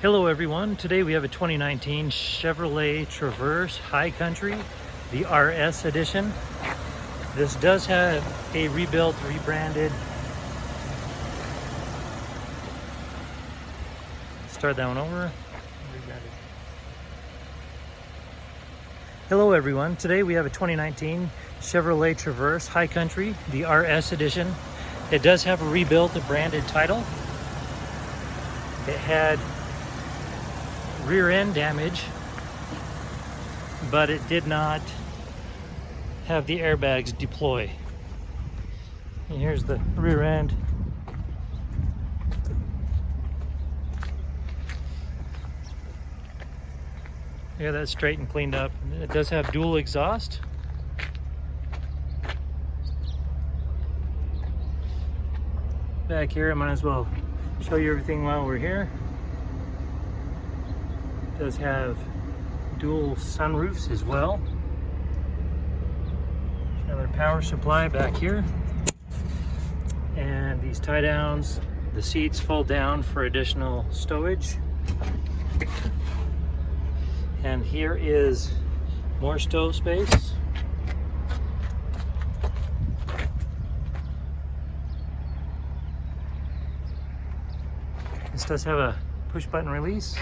Hello everyone, today we have a 2019 Chevrolet Traverse High Country, the RS edition. This does have a rebuilt, rebranded. Start that one over. Hello everyone, today we have a 2019 Chevrolet Traverse High Country, the RS edition. It does have a rebuilt, a branded title. It had rear end damage, but it did not have the airbags deploy. And here's the rear end. Yeah, that's straight and cleaned up. It does have dual exhaust. Back here, I might as well show you everything while we're here. It does have dual sunroofs as well. Another power supply back here. And these tie downs, the seats fold down for additional stowage. And here is more stow space. This does have a push button release.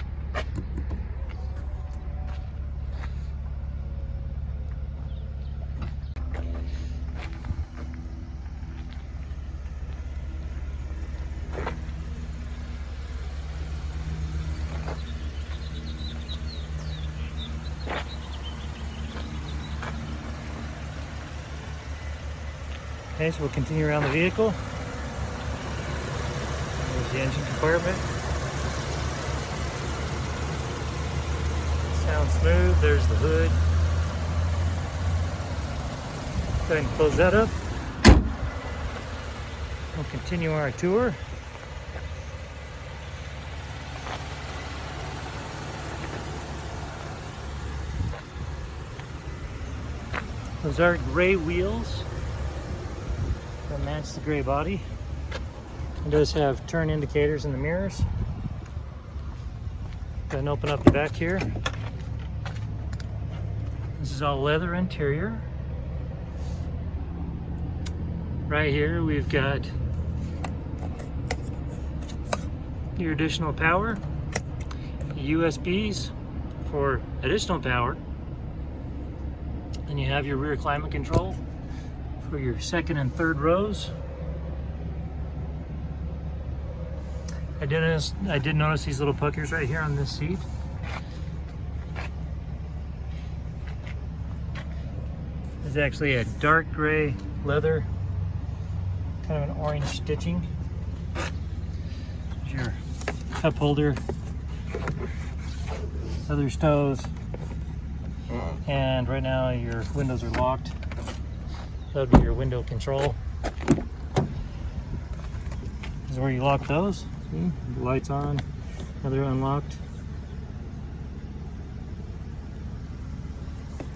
Okay, so we'll continue around the vehicle. There's the engine compartment. Sounds smooth. There's the hood. Go ahead and close that up. We'll continue our tour. Those are gray wheels that match the gray body. It does have turn indicators in the mirrors. Go ahead and open up the back here. This is all leather interior. Right here we've got your additional power, USBs for additional power, and you have your rear climate control for your second and third rows. I did notice these little puckers right here on this seat. It's actually a dark gray leather, kind of an orange stitching. There's your cup holder, other stows, and right now your windows are locked. That would be your window control. This is where you lock those. See? The lights on, now they're unlocked.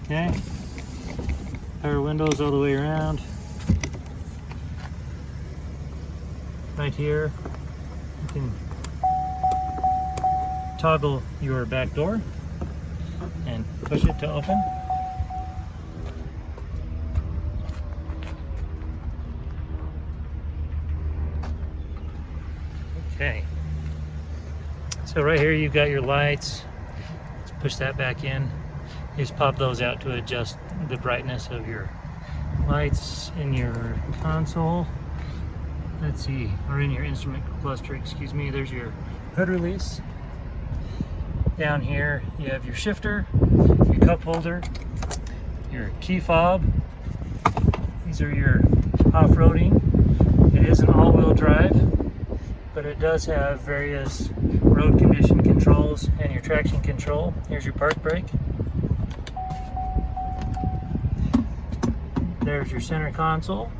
Okay. Power windows all the way around. Right here, you can toggle your back door and push it to open. Okay, so right here you've got your lights. Let's push that back in. You just pop those out to adjust the brightness of your lights in your console. Let's see, or in your instrument cluster, excuse me. There's your hood release. Down here you have your shifter, your cup holder, your key fob. These are your off-roading. It is an all-wheel drive, but it does have various road condition controls and your traction control. Here's your park brake. There's your center console.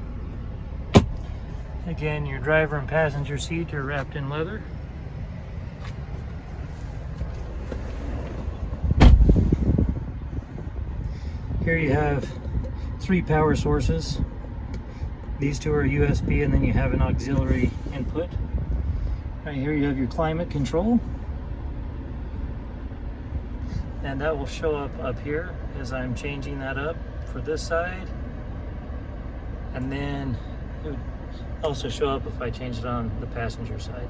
Again, your driver and passenger seat are wrapped in leather. Here you have 3 power sources. These 2 are USB, and then you have an auxiliary input. Right here you have your climate control. and that will show up here as I'm changing that up for this side, and then it would also show up if I change it on the passenger side.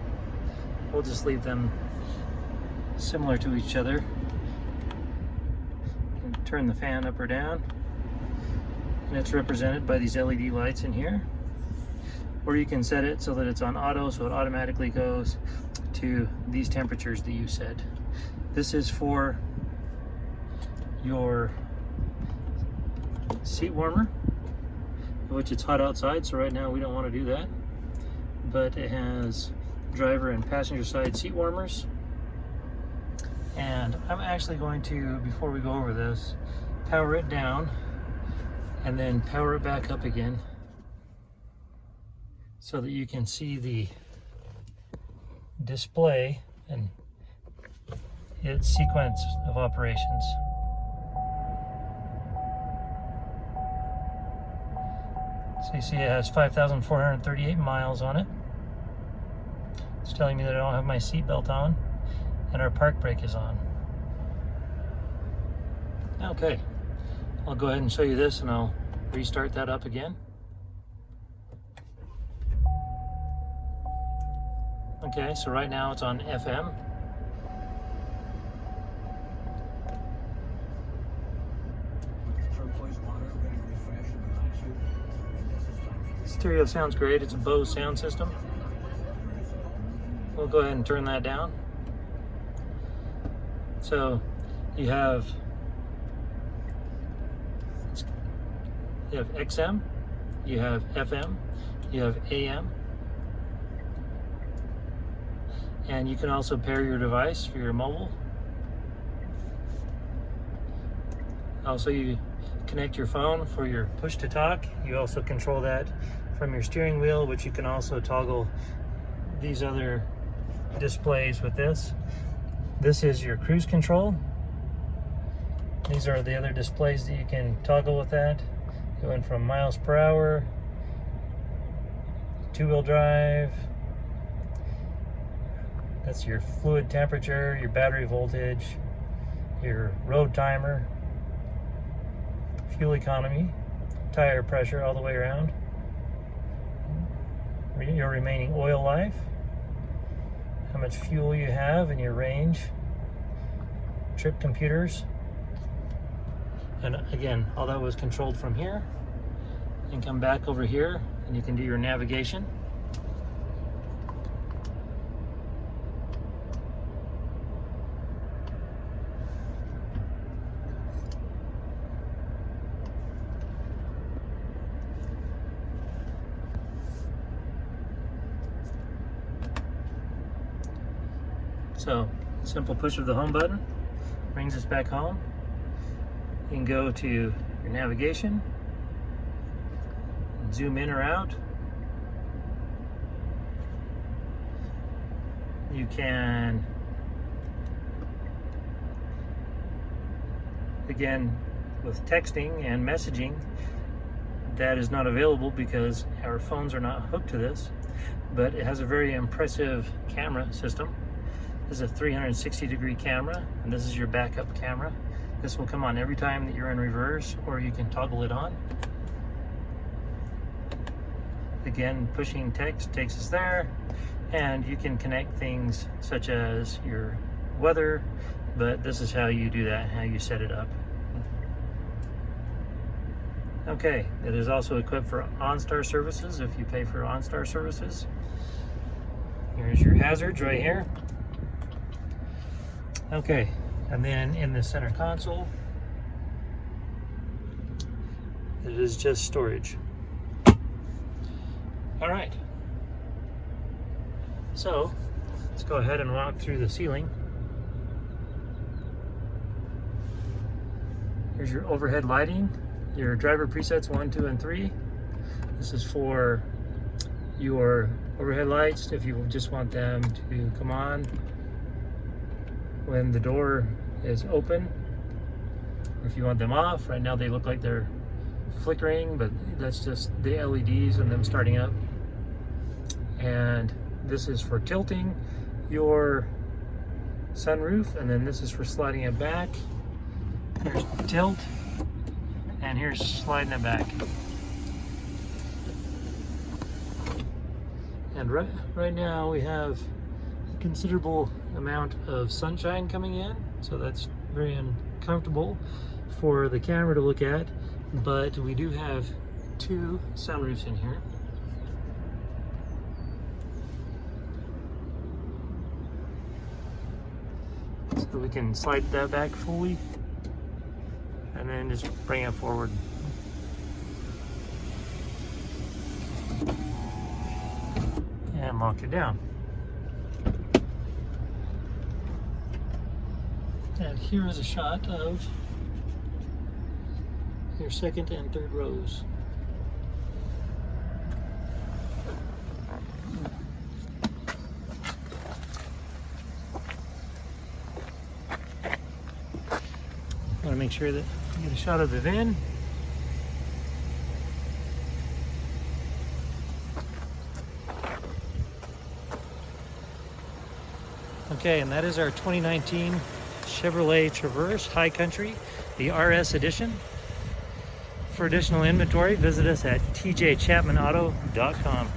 We'll just leave them similar to each other. Turn the fan up or down, and it's represented by these LED lights in here. Or you can set it so that it's on auto, so it automatically goes to these temperatures that you set. This is for your seat warmer, which it's hot outside, so right now we don't want to do that. But it has driver and passenger side seat warmers. And I'm actually going to, before we go over this, power it down and then power it back up again so that you can see the display and its sequence of operations. So you see it has 5,438 miles on it. It's telling me that I don't have my seatbelt on, and our park brake is on. Okay, I'll go ahead and show you this, and I'll restart that up again. Okay, so right now it's on FM. Stereo sounds great. It's a Bose sound system. We'll go ahead and turn that down. So you have XM, you have FM, you have AM, and you can also pair your device for your mobile. Also, you connect your phone for your push to talk. You also control that from your steering wheel, which you can also toggle these other displays with this. This is your cruise control. These are the other displays that you can toggle with that. Going from miles per hour, two-wheel drive. That's your fluid temperature, your battery voltage, your road timer, fuel economy, tire pressure all the way around, your remaining oil life, how much fuel you have and your range, trip computers, and again, all that was controlled from here. And come back over here and you can do your navigation. So, simple push of the home button brings us back home. You can go to your navigation, zoom in or out. You can, again, with texting and messaging, that is not available because our phones are not hooked to this, but it has a very impressive camera system. This is a 360-degree camera, and this is your backup camera. This will come on every time that you're in reverse, or you can toggle it on. Again, pushing text takes us there, and you can connect things such as your weather, but this is how you do that, how you set it up. Okay, it is also equipped for OnStar services if you pay for OnStar services. Here's your hazards right here. Okay, and then in the center console, it is just storage. All right, so let's go ahead and walk through the ceiling. Here's your overhead lighting, your driver presets 1, 2, and 3. This is for your overhead lights if you just want them to come on when the door is open, or if you want them off. Right now they look like they're flickering, but that's just the LEDs and them starting up. And this is for tilting your sunroof, and then this is for sliding it back Here's tilt, and here's sliding it back. And right now we have a considerable amount of sunshine coming in, so that's very uncomfortable for the camera to look at, but we do have 2 sunroofs in here. So we can slide that back fully and then just bring it forward. And lock it down. And here is a shot of your second and third rows. Want to make sure that you get a shot of the VIN. Okay, and that is our 2019 Chevrolet Traverse High Country, the RS edition. For additional inventory, visit us at tjchapmanauto.com.